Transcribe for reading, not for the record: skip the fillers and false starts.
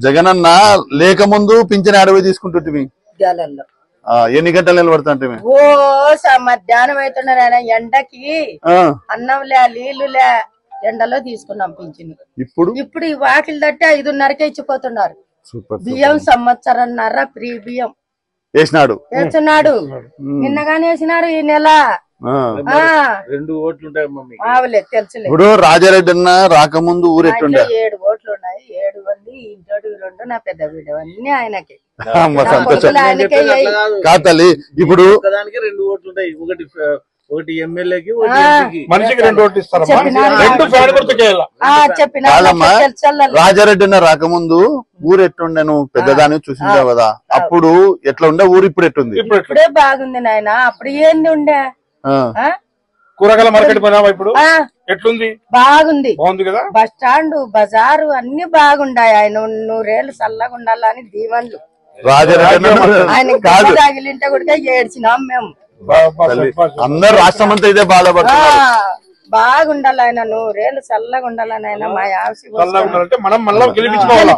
Jagananna లేకముందు pension అడవి తీసుకుంటుంది గలలో ఎన్ని గంటలు నిలబడుతుంటే ఓ మధ్యాహ్నం అవుతున్నారా ఎండకి అన్నంలే నీళ్లులే ఎండలో తీసుకున్నాం పింఛను. ఇప్పుడు ఈ వాకిలు తట్టి 5:30కే ఇచ్చిపోతున్నారు. బియ్యం సంవత్సరంన్నర ఫ్రీ బియ్యం వేస్తున్నాడు. నిన్నగానే వేసినాడు ఈ నెల. 2 ఓట్లు ఉంటాయి మమ్మీ. తెలుసులే. ఇప్పుడు రాజారెడ్డి అన్న రాకముందు ఊరు ఎట్టుండే 7 ఓట్లు ఉన్నాయి. 7 మంది ఇంటోటి 2 నా పెద్ద వీడు అన్ని ఆయనకి. కాతల్లి ఇప్పుడు దానికి 2 ఓట్లు ఉంటాయి. ఒకటి ఎమ్మెల్యేకి మనిషికి 2 ఓట్లు ఇస్తారు. రాజారెడ్డి అన్న రాకముందు ఊరు ఎట్టుండే నువ్వు పెద్దదాన్ని చూసించావు కదా, అప్పుడు ఎట్లా ఉండే ఊరు ఇప్పుడు ఎట్టుంది? ఇప్పుడే బాగుంది నాయన. అప్పుడు ఏంది ఉండే కూరగాయల మార్కెట్ పోయినావా? ఇప్పుడు ఎట్లుంది? బాగుంది. బాగుంది కదా. బస్ స్టాండ్ బజారు అన్ని బాగుండాయి. ఆయన 100 సంల్లగా ఉండాలని దీవెనలు. ఆయన తగిలింటే కూడా ఏడ్చినాం మేము. అందరు రాష్ట్రం అంతా ఇదే బాధపడుతున్నారు. బాగుండాలి ఆయన 100 చల్లగా ఉండాలని ఆయన మా ఆశ మనం మళ్ళీ గెలిపించుకోవాలి.